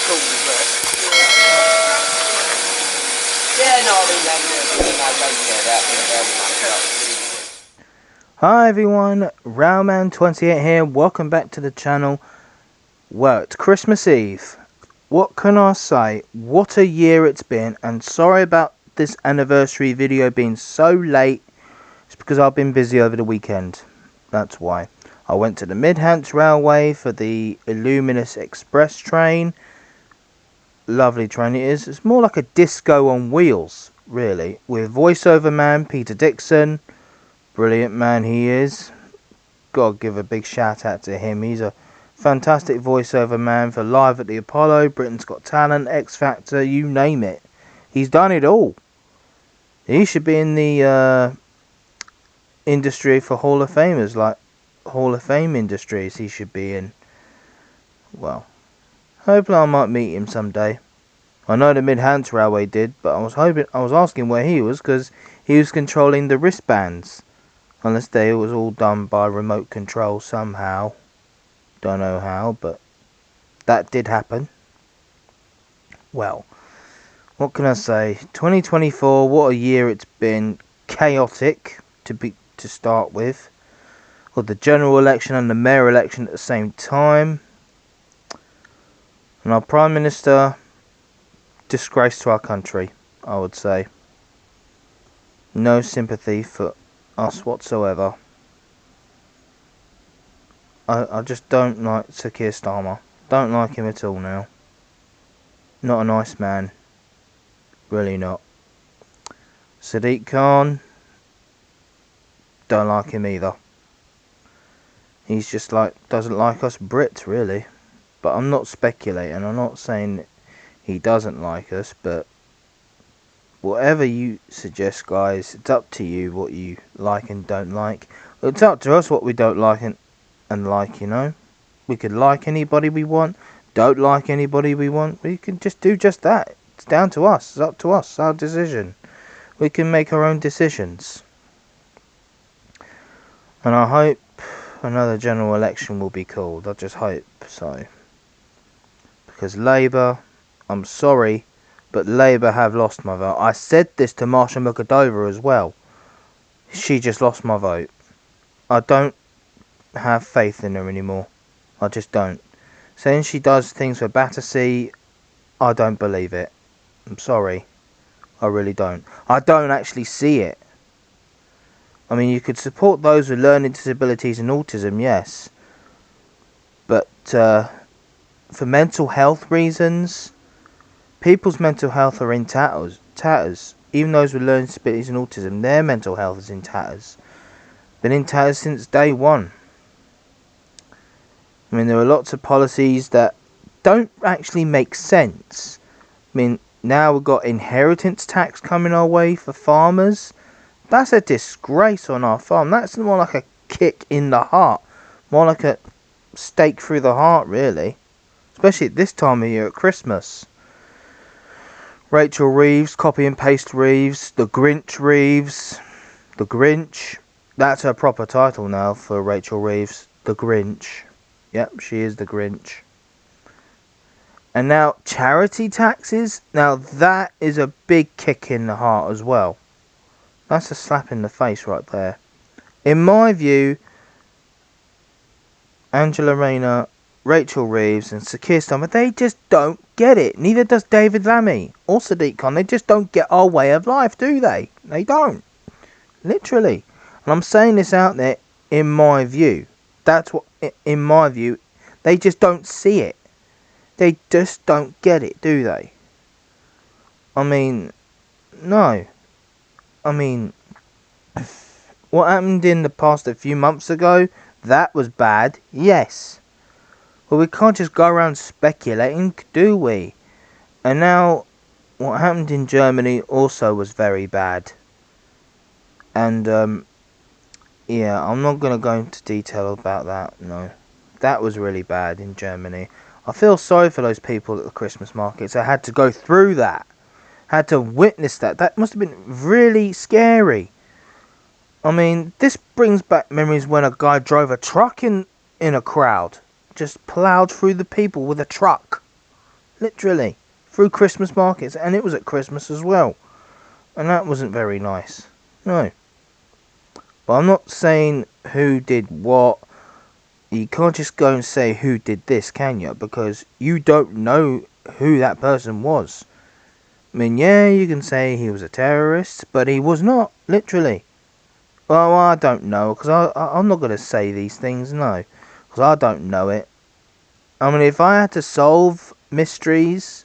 cool as well. Yeah, no, I mean, don't care that. Hi everyone, Railman28 here, welcome back to the channel. Well, it's Christmas Eve. What can I say? What a year it's been, and sorry about this anniversary video being so late. It's because I've been busy over the weekend. That's why. I went to the Midhants Railway for the Illuminous Express train. Lovely train it is. It's more like a disco on wheels, really, with voiceover man Peter Dixon. Brilliant man he is. Gotta give a big shout out to him. He's a fantastic voiceover man for Live at the Apollo, Britain's Got Talent, X Factor, you name it. He's done it all. He should be in the industry for Hall of Famers, like Hall of Fame industries he should be in. Well, hopefully I might meet him someday. I know the Midhants Railway did, but I was asking where he was, because he was controlling the wristbands. Unless it was all done by remote control somehow. Don't know how, but that did happen. Well, what can I say? 2024, what a year it's been. Chaotic to start with. Well, the general election and the mayor election at the same time. And our Prime Minister, disgrace to our country, I would say. No sympathy for us whatsoever. I just don't like Sir Keir Starmer. Don't like him at all now. Not a nice man. Really not. Sadiq Khan, don't like him either. He's just doesn't like us Brits, really. But I'm not speculating. I'm not saying he doesn't like us, but whatever you suggest, guys, it's up to you what you like and don't like. It's up to us what we don't like and like, you know. We could like anybody we want, don't like anybody we want. We can just do just that. It's down to us. It's up to us. Our decision. We can make our own decisions. And I hope another general election will be called. I just hope so. Because Labour, I'm sorry, but Labour have lost my vote. I said this to Marsha Mukadover as well. She just lost my vote. I don't have faith in her anymore. I just don't. Saying she does things for Battersea, I don't believe it. I'm sorry. I really don't. I don't actually see it. I mean, you could support those with learning disabilities and autism, yes. But for mental health reasons, people's mental health are in tatters. Even those with learning disabilities and autism, their mental health is in tatters. Been in tatters since day one. I mean, there are lots of policies that don't actually make sense. I mean, now we've got inheritance tax coming our way for farmers. That's a disgrace on our farm. That's more like a kick in the heart. More like a stake through the heart, really. Especially at this time of year at Christmas. Rachel Reeves, copy and paste Reeves, the Grinch Reeves, the Grinch. That's her proper title now for Rachel Reeves, the Grinch. Yep, she is the Grinch. And now charity taxes. Now that is a big kick in the heart as well. That's a slap in the face right there. In my view, Angela Rayner, Rachel Reeves and Sir Keir Starmer, they just don't get it. Neither does David Lammy or Sadiq Khan. They just don't get our way of life, do they? They don't. Literally. And I'm saying this out there in my view. That's what, in my view, they just don't see it. They just don't get it, do they? I mean, no. I mean, what happened in the past a few months ago, that was bad, yes. But we can't just go around speculating, do we? And now, what happened in Germany also was very bad. And, yeah, I'm not going to go into detail about that, no. That was really bad in Germany. I feel sorry for those people at the Christmas markets that had to go through that. Had to witness that. That must have been really scary. I mean, this brings back memories when a guy drove a truck in a crowd. Just ploughed through the people with a truck. literally, through Christmas markets, and it was at Christmas as well, and that wasn't very nice. No. But I'm not saying who did what. You can't just go and say who did this, can you? Because you don't know who that person was. I mean, yeah, you can say he was a terrorist, but he was not, literally. Well, I don't know, because I'm not going to say these things, no. Because I don't know it. I mean, if I had to solve mysteries,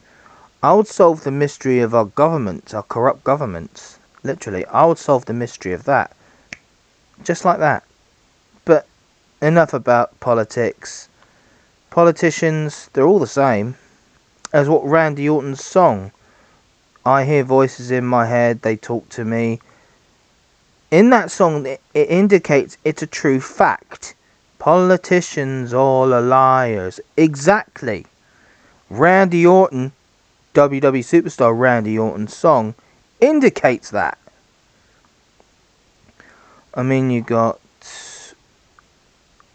I would solve the mystery of our governments, our corrupt governments. Literally, I would solve the mystery of that. Just like that. But enough about politics. Politicians, they're all the same. As what Randy Orton's song, I hear voices in my head, they talk to me. In that song, it indicates it's a true fact. Politicians all are liars. Exactly. Randy Orton, WWE superstar Randy Orton's song, indicates that. I mean, you got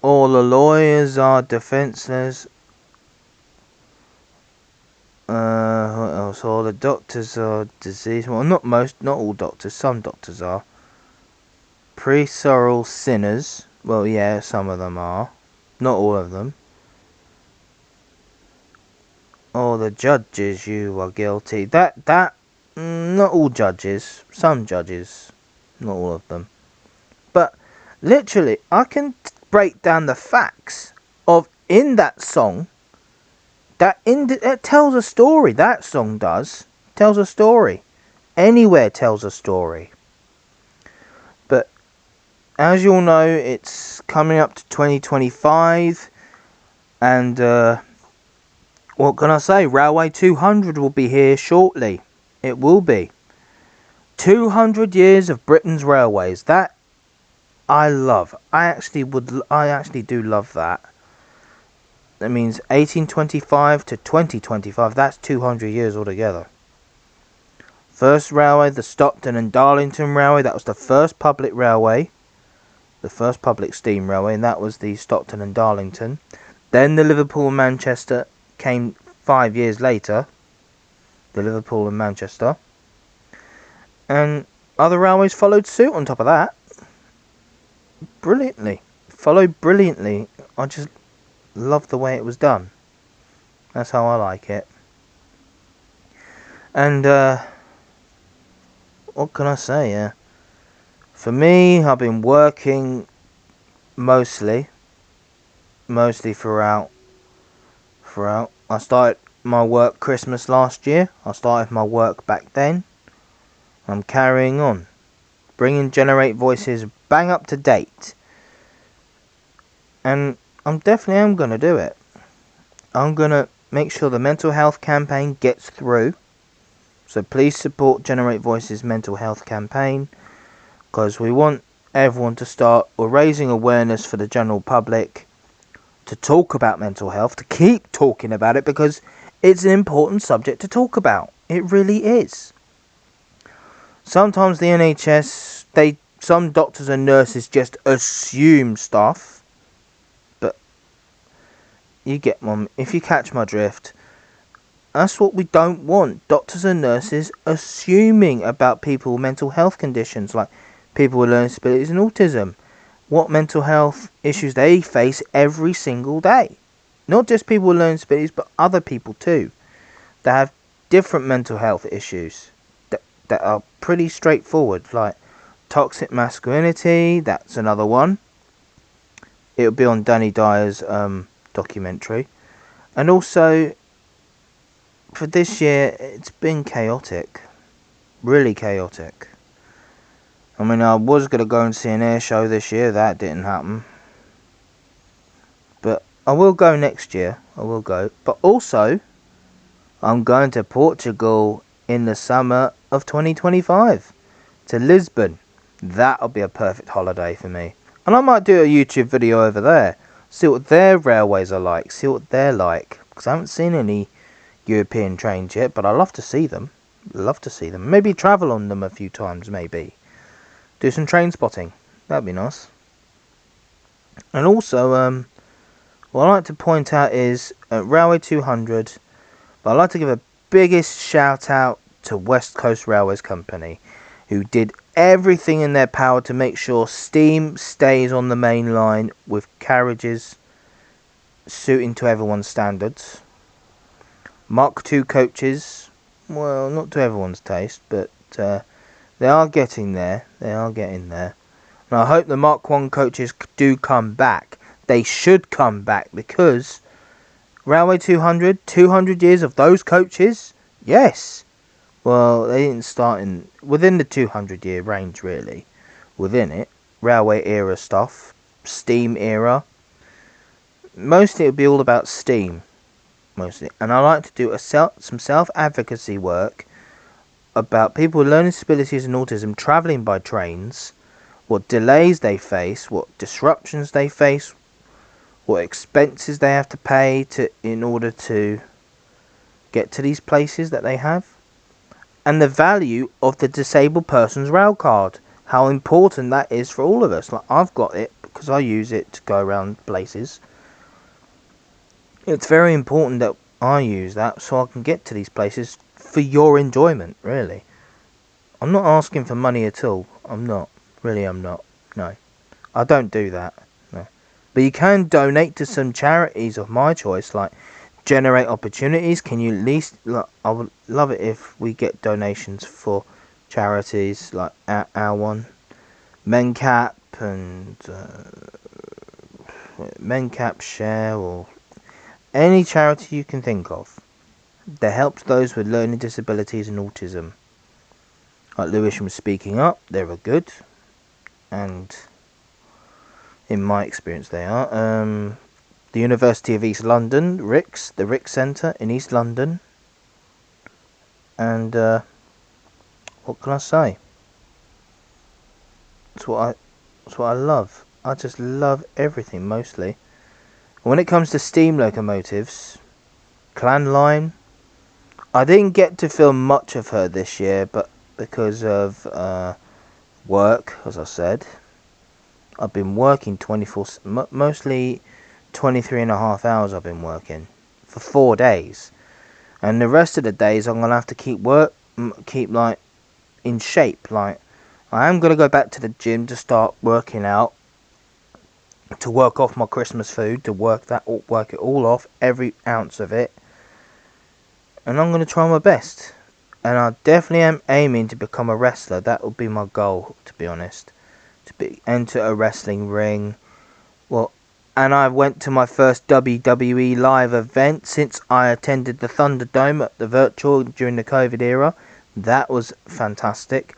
all the lawyers are defenseless. What else? All the doctors are diseased. Well, not all doctors. Some doctors are. Priests are all sinners. Well, yeah, some of them are. Not all of them. All the judges, you are guilty. Not all judges. Some judges. Not all of them. But literally, I can break down the facts of in that song. It tells a story. That song tells a story. Anywhere tells a story. But as you all know, it's coming up to 2025, and what can I say? Railway 200 will be here shortly. It will be 200 years of Britain's railways. That I love. I actually do love that. That means 1825 to 2025. That's 200 years altogether. First railway, the Stockton and Darlington Railway. That was the first public railway. The first public steam railway, and that was the Stockton and Darlington. Then the Liverpool and Manchester came 5 years later. The Liverpool and Manchester. And other railways followed suit on top of that. Brilliantly. Followed brilliantly. I just love the way it was done. That's how I like it. And what can I say? For me, I've been working mostly throughout. I started my work Christmas last year. I started my work back then. I'm carrying on, bringing Generate Voices bang up to date. And I'm definitely going to do it. I'm going to make sure the mental health campaign gets through. So please support Generate Voices mental health campaign. Because we want everyone to start raising awareness for the general public. To talk about mental health. To keep talking about it. Because it's an important subject to talk about. It really is. Sometimes the NHS, some doctors and nurses just assume stuff. But you get one. If you catch my drift, that's what we don't want. Doctors and nurses assuming about people with mental health conditions, like people with learning disabilities and autism. What mental health issues they face every single day. Not just people with learning disabilities, but other people too. That have different mental health issues. That are pretty straightforward, like toxic masculinity. That's another one. It'll be on Danny Dyer's documentary. And also, for this year, it's been chaotic. Really chaotic. I mean, I was going to go and see an air show this year. That didn't happen. But I will go next year. I will go. But also, I'm going to Portugal in the summer of 2025 to Lisbon. That'll be a perfect holiday for me. And I might do a YouTube video over there. See what their railways are like. See what they're like. Because I haven't seen any European trains yet. But I love to see them. Love to see them. Maybe travel on them a few times, maybe. Do some train spotting. That'd be nice. And also, what I like to point out is at Railway 200, But I'd like to give a biggest shout out to West Coast Railways Company, who did everything in their power to make sure steam stays on the main line with carriages suiting to everyone's standards. Mark II coaches, well, not to everyone's taste, but they are getting there. They are getting there. And I hope the Mark I coaches do come back. They should come back, because Railway 200 years of those coaches, yes. Well, they didn't start within the 200 year range, really. Within it, railway era stuff, steam era. Mostly it would be all about steam, mostly. And I like to do some self-advocacy work about people with learning disabilities and autism travelling by trains, what delays they face, what disruptions they face, what expenses they have to pay in order to get to these places that they have, and the value of the disabled person's rail card, how important that is for all of us. Like, I've got it because I use it to go around places. It's very important that I use that so I can get to these places for your enjoyment, really. I'm not asking for money at all. I'm not. Really, I'm not. No. I don't do that. No. But you can donate to some charities of my choice, like Generate Opportunities. Can you at least... I would love it if we get donations for charities like our one. MenCap and... MenCap Share, or any charity you can think of that helps those with learning disabilities and autism. Like Lewisham Speaking Up, they were good, and in my experience they are. The University of East London, the RICS Centre in East London, and what can I say? That's what I love. I just love everything, mostly. When it comes to steam locomotives, Clan Line, I didn't get to film much of her this year, but because of work, as I said, I've been working mostly 23 and a half hours I've been working for 4 days, and the rest of the days I'm gonna have to keep like in shape. Like, I am gonna go back to the gym to start working out, to work off my Christmas food, to work it all off, every ounce of it, and I'm gonna try my best. And I definitely am aiming to become a wrestler. That would be my goal, to be honest, to enter a wrestling ring. Well, and I went to my first WWE live event since I attended the Thunderdome at the virtual during the COVID era. That was fantastic.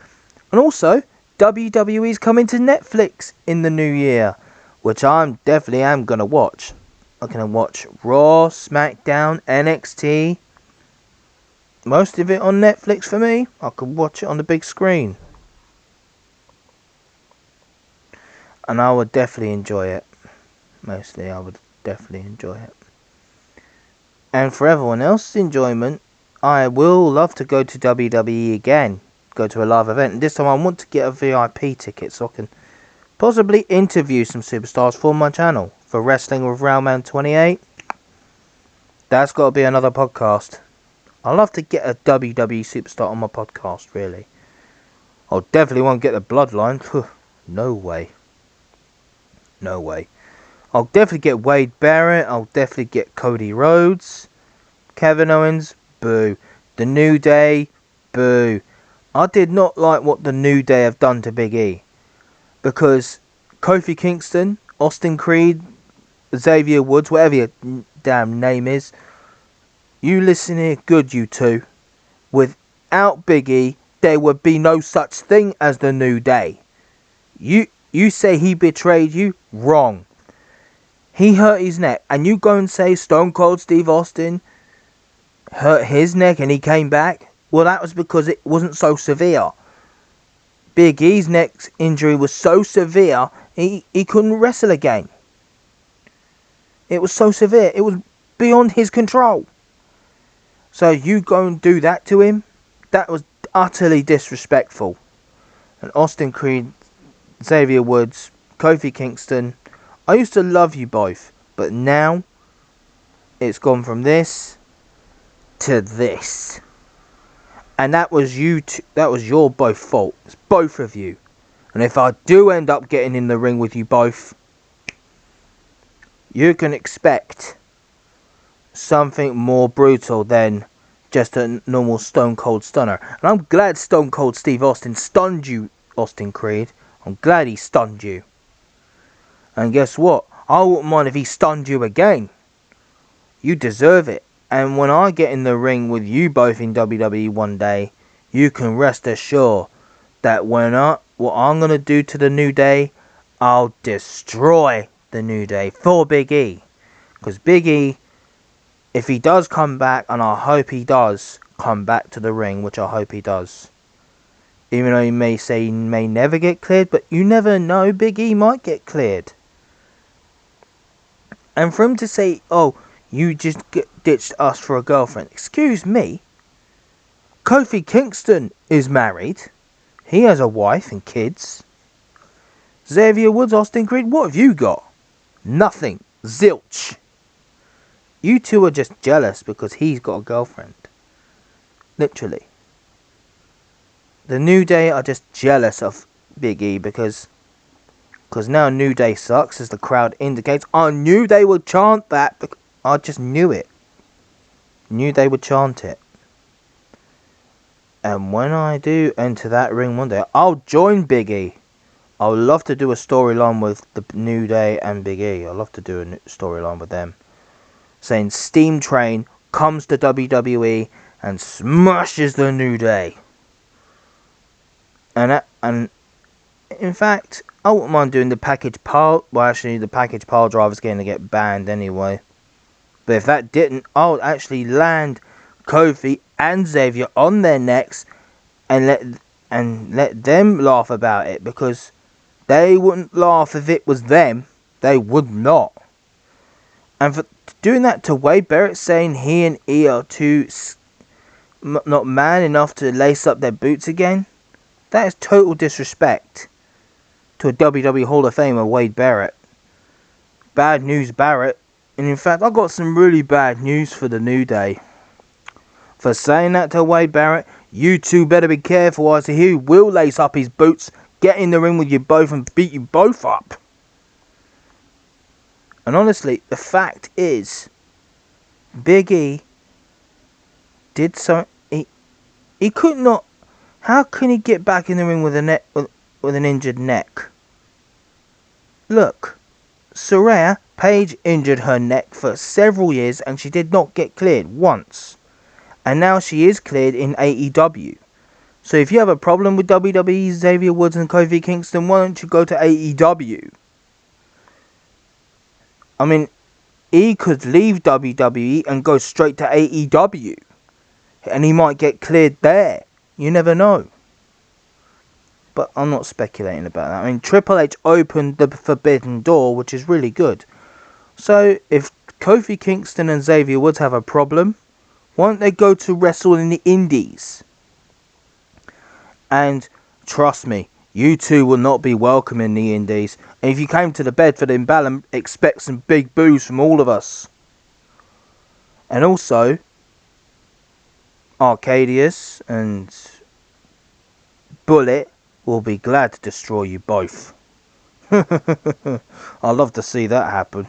And also, WWE's coming to Netflix in the new year, which I definitely am going to watch. I'm going to watch Raw, SmackDown, NXT. Most of it on Netflix for me. I could watch it on the big screen. And I would definitely enjoy it. Mostly, I would definitely enjoy it. And for everyone else's enjoyment, I will love to go to WWE again. Go to a live event. And this time I want to get a VIP ticket so I can possibly interview some superstars for my channel. For Wrestling with Railman 28. That's got to be another podcast. I'd love to get a WWE superstar on my podcast, really. I definitely won't get the Bloodline. No way. No way. I'll definitely get Wade Barrett. I'll definitely get Cody Rhodes. Kevin Owens. Boo. The New Day. Boo. I did not like what the New Day have done to Big E. Because Kofi Kingston, Austin Creed, Xavier Woods, whatever your damn name is. You listen here, good, you two. Without Big E, there would be no such thing as the New Day. You say he betrayed you? Wrong. He hurt his neck, and you go and say Stone Cold Steve Austin hurt his neck and he came back? Well, that was because it wasn't so severe. Big E's neck injury was so severe, he couldn't wrestle again. It was so severe, it was beyond his control. So you go and do that to him? That was utterly disrespectful. And Austin Creed, Xavier Woods, Kofi Kingston, I used to love you both, but now it's gone from this to this. And that was that was your both fault. It's both of you. And if I do end up getting in the ring with you both, you can expect something more brutal than just a normal Stone Cold Stunner. And I'm glad Stone Cold Steve Austin stunned you, Austin Creed. I'm glad he stunned you. And guess what? I wouldn't mind if he stunned you again. You deserve it. And when I get in the ring with you both in WWE one day, you can rest assured that what I'm going to do to the New Day, I'll destroy the New Day for Big E. Because Big E, if he does come back, and I hope he does come back to the ring, which I hope he does. Even though he may say he may never get cleared, but you never know, Big E might get cleared. And for him to say, oh, you just ditched us for a girlfriend. Excuse me. Kofi Kingston is married. He has a wife and kids. Xavier Woods, Austin Creed, what have you got? Nothing. Zilch. You two are just jealous because he's got a girlfriend. Literally. The New Day are just jealous of Big E because now New Day sucks, as the crowd indicates. I knew they would chant that. I just knew it. Knew they would chant it. And when I do enter that ring one day, I'll join Big E. I would love to do a storyline with the New Day and Big E. I'd love to do a storyline with them. Saying Steam Train comes to WWE and smashes the New Day. And in fact, I wouldn't mind doing the package pile. Well, actually, the package pile driver's going to get banned anyway. But if that didn't, I would actually land Kofi and Xavier on their necks and let them laugh about it, because they wouldn't laugh if it was them. They would not. And for doing that to Wade Barrett, saying he and E are too not man enough to lace up their boots again, that is total disrespect to a WWE Hall of Famer, Wade Barrett. Bad news, Barrett. And in fact, I got some really bad news for the New Day. For saying that to Wade Barrett, you two better be careful, as he will lace up his boots, get in the ring with you both and beat you both up. And honestly, the fact is, Big E did so. He could not. How can he get back in the ring with with an injured neck? Look, Saraya Paige injured her neck for several years and she did not get cleared once. And now she is cleared in AEW. So if you have a problem with WWE, Xavier Woods and Kofi Kingston, why don't you go to AEW? I mean, he could leave WWE and go straight to AEW. And he might get cleared there. You never know. But I'm not speculating about that. I mean, Triple H opened the forbidden door, which is really good. So, if Kofi Kingston and Xavier Woods have a problem, why don't they go to wrestle in the Indies? And trust me, you two will not be welcome in the Indies. And if you came to the Bedford in Balham, expect some big boos from all of us. And also, Arcadius and Bullet will be glad to destroy you both. I'd love to see that happen.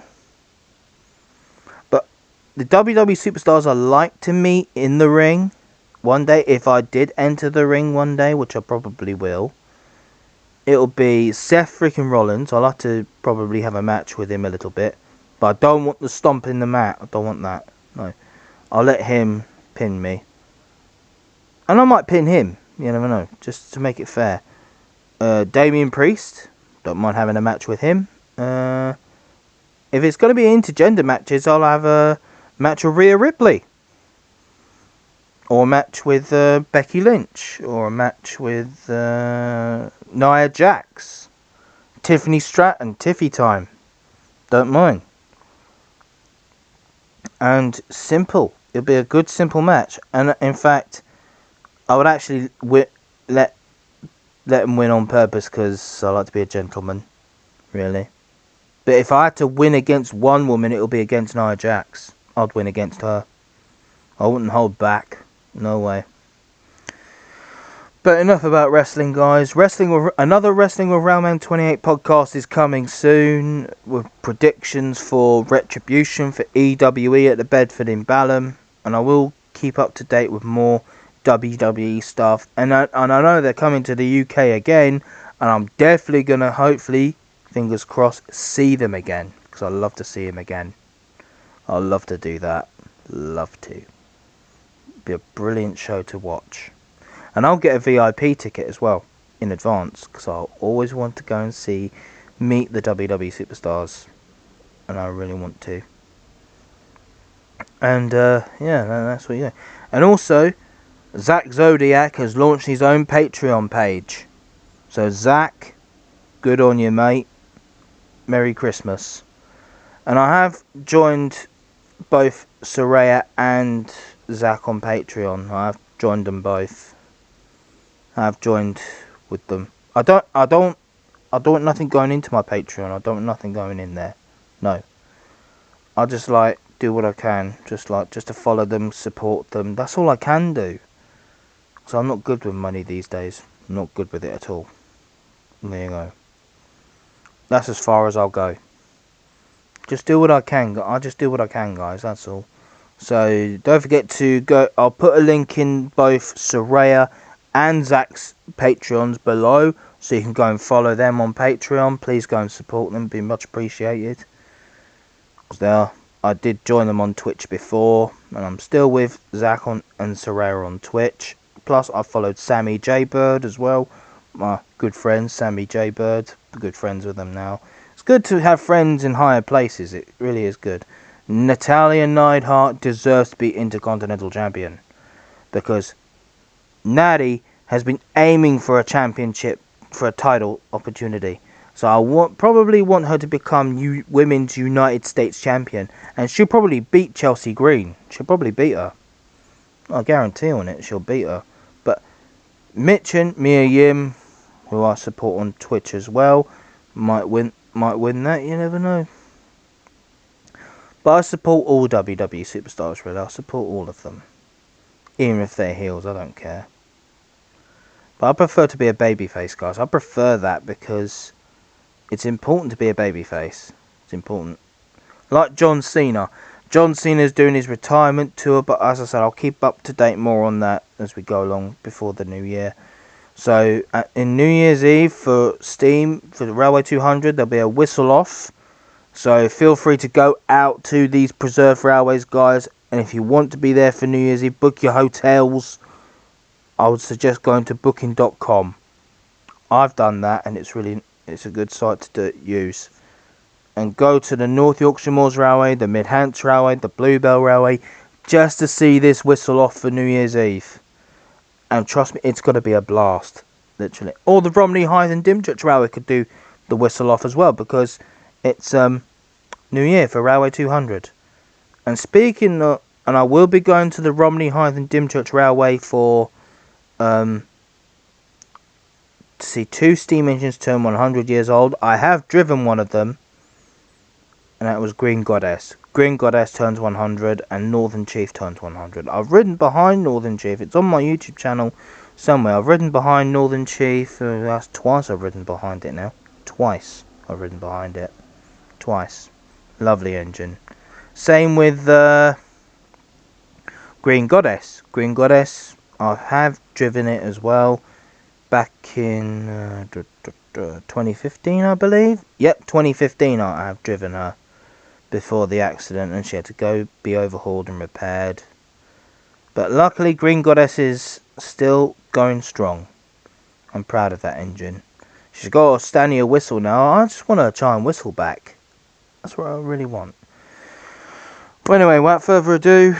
But the WWE superstars I like to meet in the ring one day, if I did enter the ring one day, which I probably will, it'll be Seth freaking Rollins. I'd like to probably have a match with him a little bit. But I don't want the stomp in the mat. I don't want that. No. I'll let him pin me. And I might pin him. You never know. Just to make it fair. Damian Priest. Don't mind having a match with him. If it's going to be intergender matches, I'll have a match with Rhea Ripley. Or a match with Becky Lynch. Or a match with Nia Jax. Tiffany Stratton. Tiffy time. Don't mind. And simple. It'll be a good simple match. And in fact, I would actually let him win on purpose, because I like to be a gentleman. Really. But if I had to win against one woman, it'll be against Nia Jax. I'd win against her. I wouldn't hold back. No way. But enough about wrestling, guys. Another Wrestling with Railman 28 podcast is coming soon with predictions for Retribution for EWE at the Bedford in Balham, and I will keep up to date with more WWE stuff. And I know they're coming to the UK again, and I'm definitely gonna, hopefully, fingers crossed, see them again, because I love to see them again. I love to do that. Love to. Be a brilliant show to watch. And I'll get a VIP ticket as well in advance, because I always want to go and meet the WWE superstars, and I really want to. And yeah, that's what you do. And also, Zak Zodiac has launched his own Patreon page. So Zak, good on you, mate. Merry Christmas. And I have joined both Saraya and Zak on Patreon. I have joined them both. I've joined with them. I don't want nothing going into my Patreon. I don't want nothing going in there. No. I just do what I can. Just to follow them, support them. That's all I can do. So I'm not good with money these days. I'm not good with it at all. There you go. That's as far as I'll go. Just do what I can. I just do what I can, guys. That's all. So don't forget to go. I'll put a link in both Saraya and Zak's Patreons below, so you can go and follow them on Patreon. Please go and support them, be much appreciated. I did join them on Twitch before, and I'm still with Zak and Saraya on Twitch. Plus I followed Sammy J Bird as well, my good friend Sammy J Bird. Good friends with them now. It's good to have friends in higher places, it really is good. Natalya Neidhart deserves to be Intercontinental Champion, because Natty has been aiming for a championship, for a title opportunity. So I probably want her to become Women's United States Champion. And she'll probably beat Chelsea Green. She'll probably beat her. I guarantee on it, she'll beat her. But Mitchin, Mia Yim, who I support on Twitch as well, might win that, you never know. But I support all WWE superstars, really. I support all of them. Even if they're heels, I don't care. But I prefer to be a babyface, guys. I prefer that because it's important to be a babyface. It's important. Like John Cena. John Cena's doing his retirement tour, but as I said, I'll keep up to date more on that as we go along before the new year. So, in New Year's Eve for Steam, for the Railway 200, there'll be a whistle off. So, feel free to go out to these preserved railways, guys. And if you want to be there for New Year's Eve, book your hotels. I would suggest going to booking.com. I've done that, and it's a good site to use. And go to the North Yorkshire Moors Railway, the Midhants Railway, the Bluebell Railway, just to see this whistle off for New Year's Eve. And trust me, it's got to be a blast, literally. Or the Romney Hythe and Dymchurch Railway could do the whistle off as well, because it's New Year for Railway 200. And speaking of, and I will be going to the Romney Hythe and Dymchurch Railway for to see two steam engines turn 100 years old. I have driven one of them, and that was Green Goddess. Green Goddess turns 100, and Northern Chief turns 100. I've ridden behind Northern Chief. It's on my YouTube channel somewhere. I've ridden behind Northern Chief. That's twice I've ridden behind it now. Twice I've ridden behind it. Twice. Lovely engine. Same with Green Goddess. Green Goddess, I have driven it as well. Back in 2015, I believe. Yep, 2015 I have driven her before the accident, and she had to be overhauled and repaired. But luckily, Green Goddess is still going strong. I'm proud of that engine. She's got a Stania whistle now. I just want to try and whistle back. That's what I really want. But anyway, without further ado,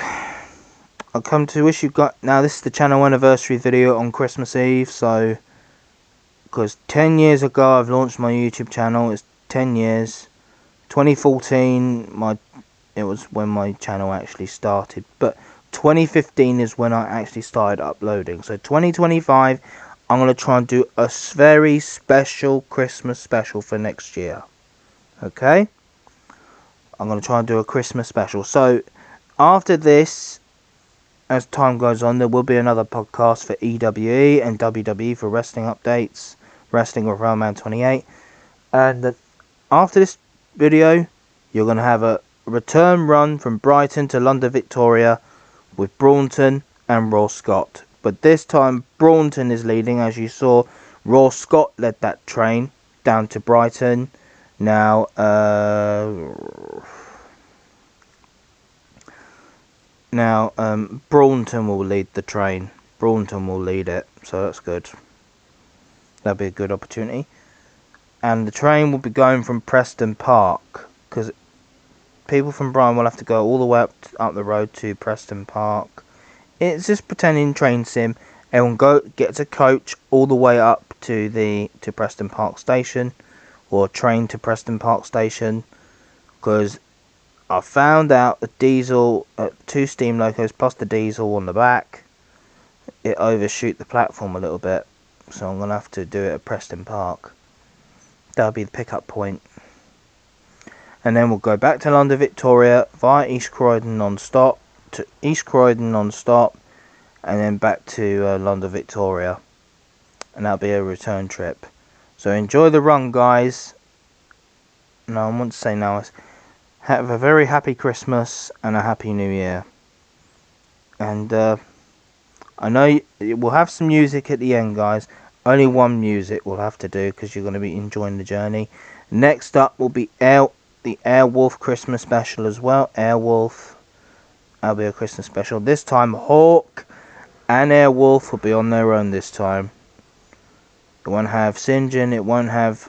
I'll come to wish you guys. Now, this is the channel anniversary video on Christmas Eve, so because 10 years ago I've launched my YouTube channel. It's 10 years. 2014, it was when my channel actually started, but 2015 is when I actually started uploading. So 2025, I'm going to try and do a very special Christmas special for next year. Okay? I'm going to try and do a Christmas special. So after this, as time goes on, there will be another podcast for EWE and WWE for wrestling updates, wrestling with Railman 28. And after this video, you're going to have a return run from Brighton to London Victoria with Braunton and Raw Scott. But this time, Braunton is leading. As you saw, Raw Scott led that train down to Brighton. Now, Braunton will lead the train. Braunton will lead it, so that's good. That'll be a good opportunity. And the train will be going from Preston Park, because people from Brighton will have to go all the way up the road to Preston Park. It's just pretending train sim. Everyone gets a coach all the way up to Preston Park Station, or train to Preston Park Station, because I found out the diesel, 2 steam locos plus the diesel on the back, it overshoot the platform a little bit, so I'm gonna have to do it at Preston Park. That'll be the pickup point. And then we'll go back to London Victoria via East Croydon non-stop, and then back to London Victoria. And that'll be a return trip. So enjoy the run, guys. No, I want to say now, have a very happy Christmas and a happy New Year. And I know we'll have some music at the end, guys. Only one music we'll have to do, because you're going to be enjoying the journey. Next up will be the Airwolf Christmas special as well. Airwolf, that'll be a Christmas special. This time Hawk and Airwolf will be on their own this time. It won't have Sinjin, it won't have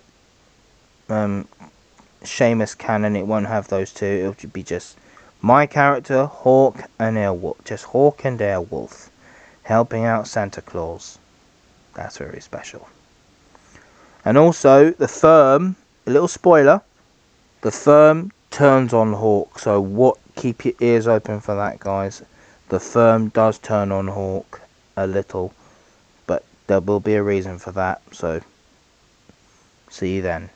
Seamus Cannon, it won't have those two. It'll be just my character, Hawk and Airwolf. Just Hawk and Airwolf helping out Santa Claus. That's very special. And also, the Firm, a little spoiler, the Firm turns on Hawk. So keep your ears open for that, guys. The Firm does turn on Hawk a little, but there will be a reason for that. So, see you then.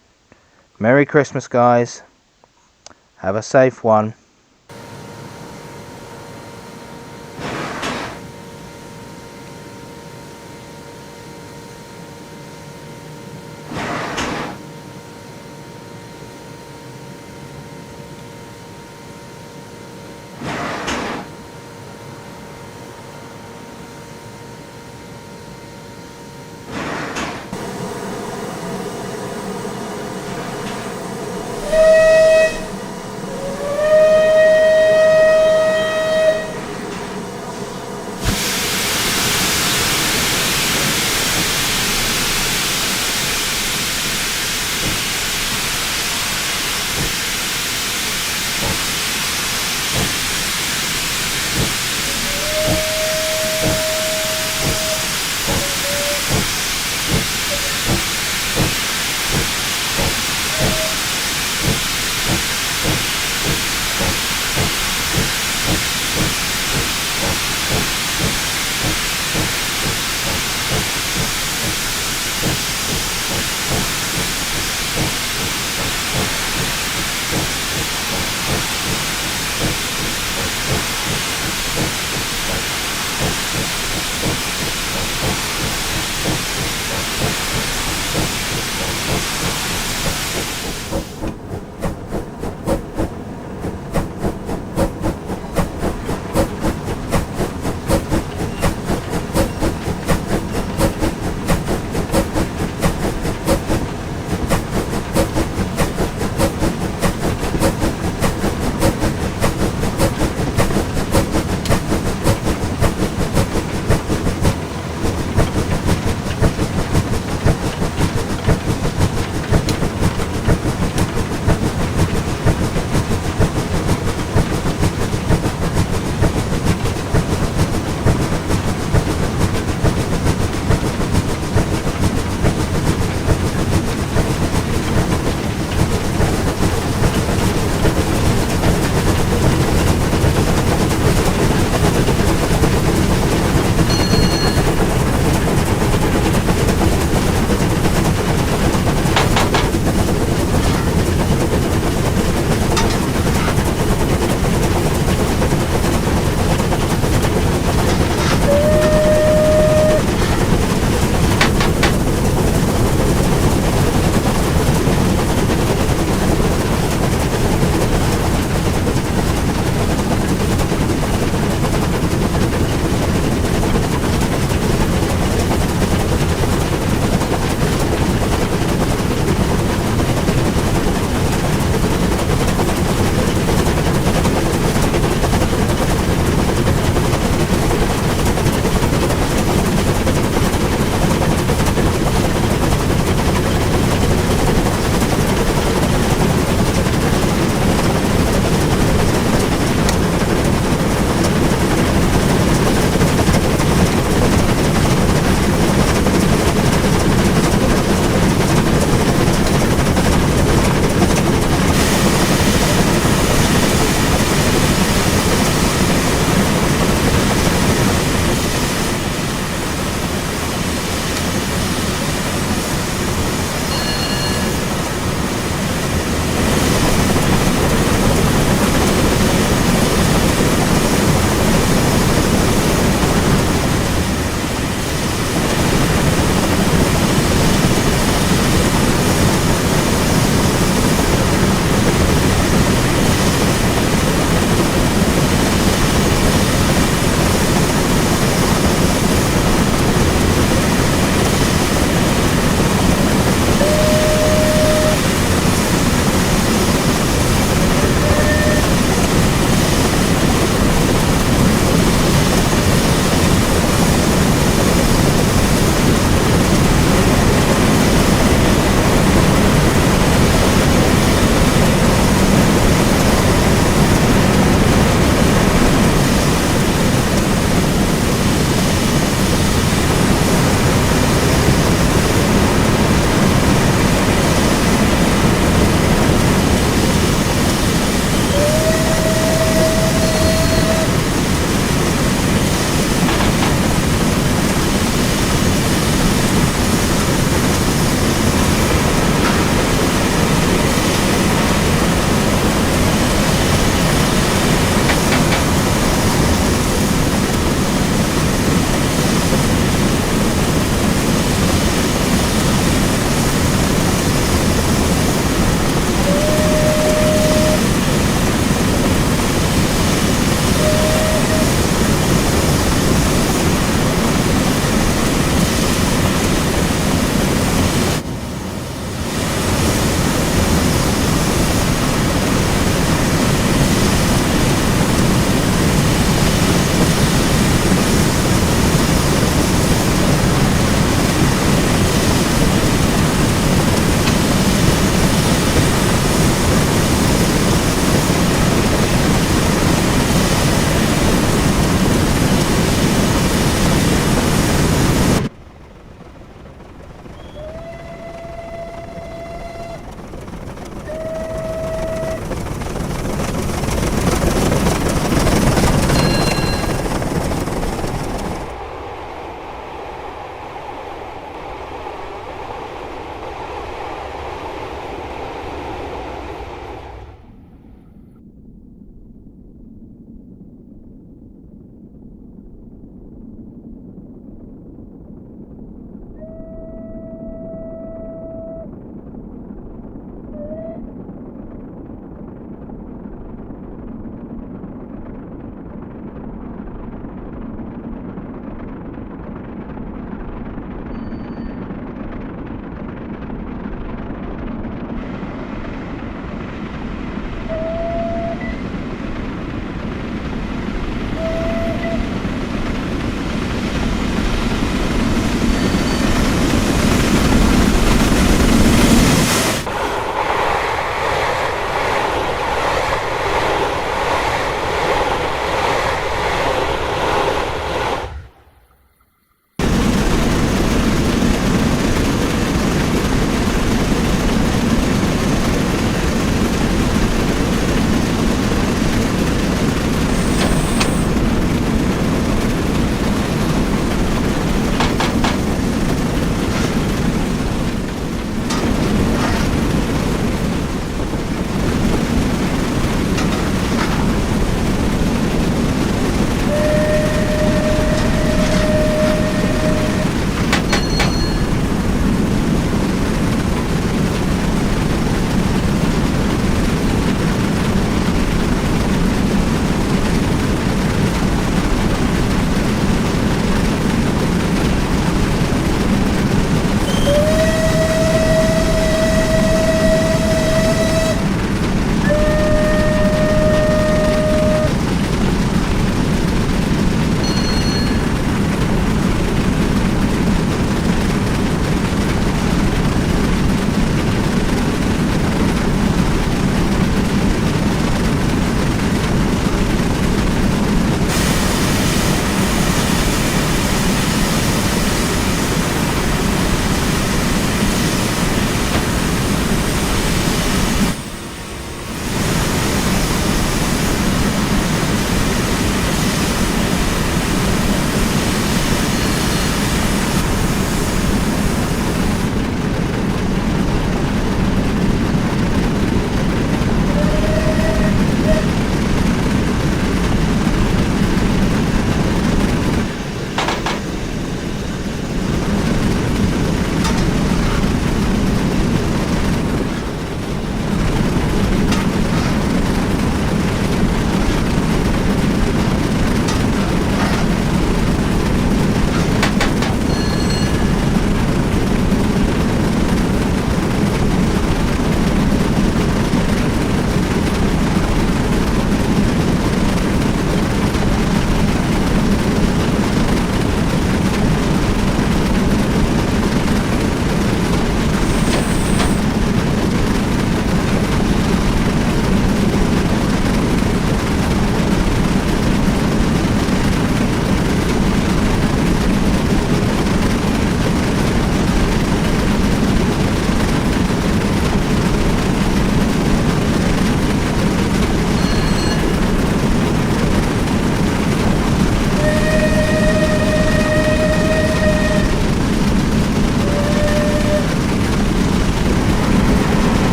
Merry Christmas, guys. Have a safe one.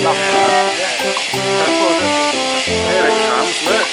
love that. Here it comes, look.